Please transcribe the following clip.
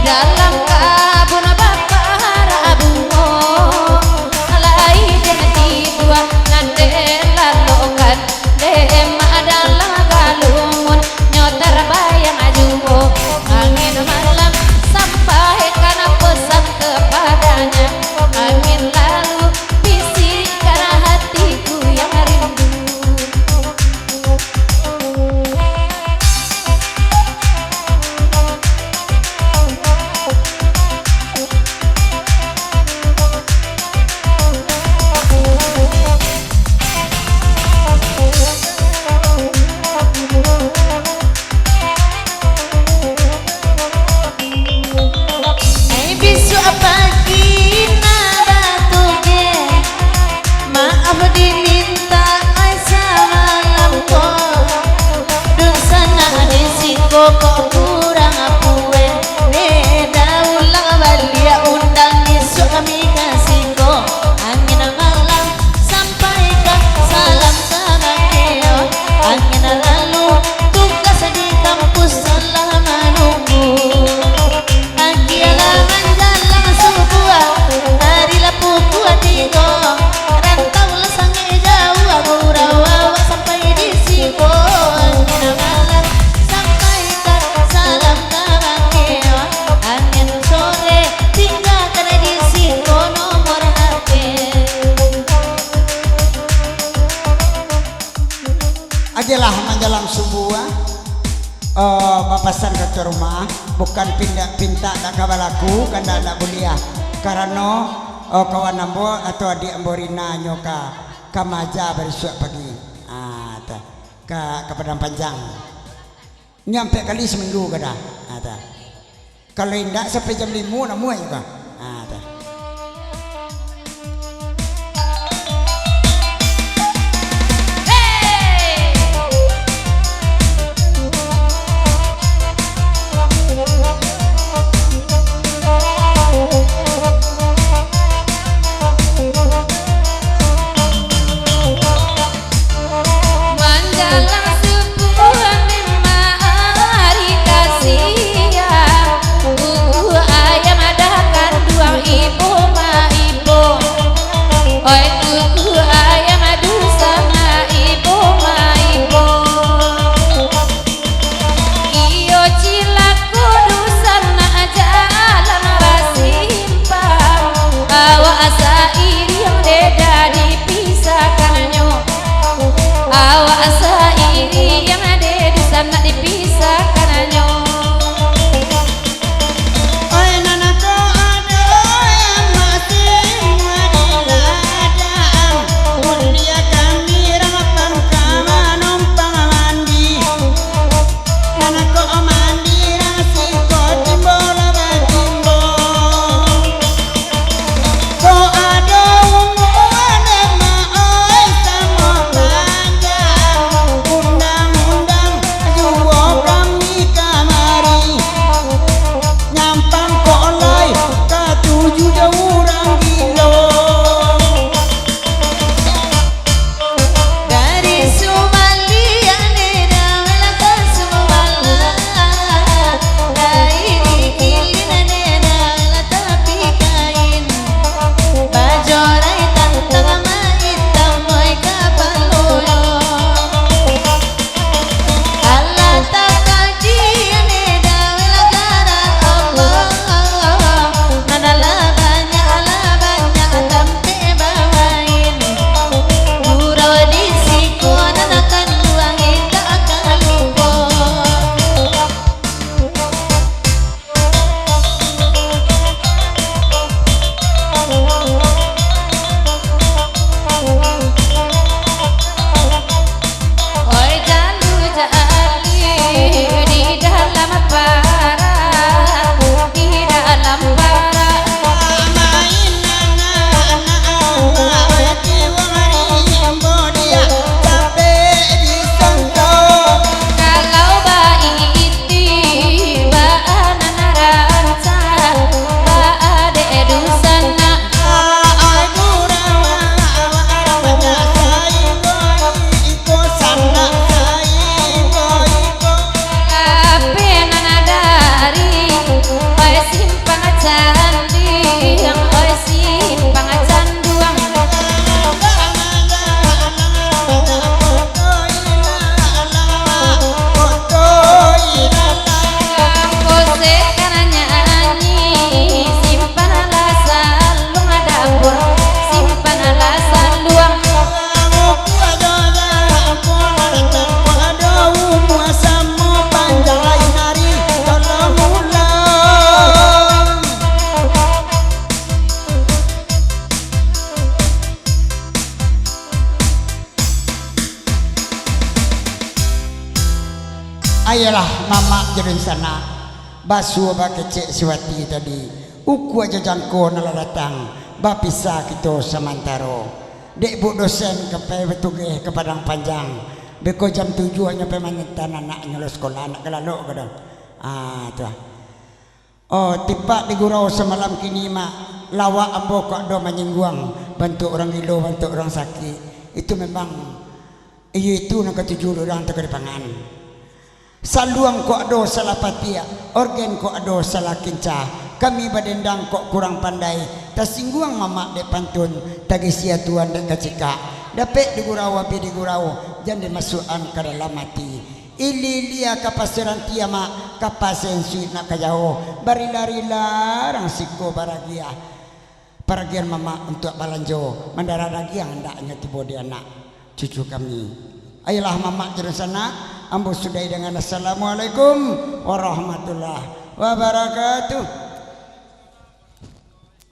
dalam kabun bapara bungo alai jeneti dua nande lalokan dem adalah galungun nyotar bayang ajumo angin malam sampaikan pesan kepadanya angin lalu bisikkan hatiku yang rindu. Kok kurang apue ne daulang balia undang isu kami kasihko angin malam sampaikan salam kabakeo angin lalu tugas di kampus salah menunggu pagi alaman jalan sebuah hari lapuku atigo rantau lesange jauh aku rawa sampai di siko angin malam salam kabakeo angin sore tinggalkan di situ nomor HP. Ajalah menjelang subuh papasan ke rumah bukan pinta tak kabalaku karena ada buliah karena kawan ambo atau adik amborina nyoka kamaja bersuk pagi ke Padang Panjang nyampe kali seminggu kada ada kalau indak sampai jam 5 namu juga ada Ayam ada kan mama jadi sana basu ba kecek siwati tadi uku aja jangko nala datang ba pisah kita samantaro dek bu dosen ke betuge ke Padang Panjang beko jam 7 hanya pemanyetan anaknya lo sekolah anak kelalo kadang tuh oh tipak di gurau semalam kini mak lawak ambo kok do menyingguang bantu orang gilo bantu orang sakit itu memang itu nak ketujuh orang terkedepangan saluang kok ado salah patia organ kok ado salah kinca kami badendang kok kurang pandai tasingguang mama dek pantun tagi sia tuan dek kacika dapet di gurau api di gurau jangan dimasukan ke dalam mati ililia kapasiran tiama kapasen suit nak kajauh barilari larang siko baragia paragian mama untuk balanjo mendarah lagi yang hendaknya tiba di anak cucu kami ayolah mama jalan sana ambo sudai dengan assalamualaikum warahmatullahi wabarakatuh.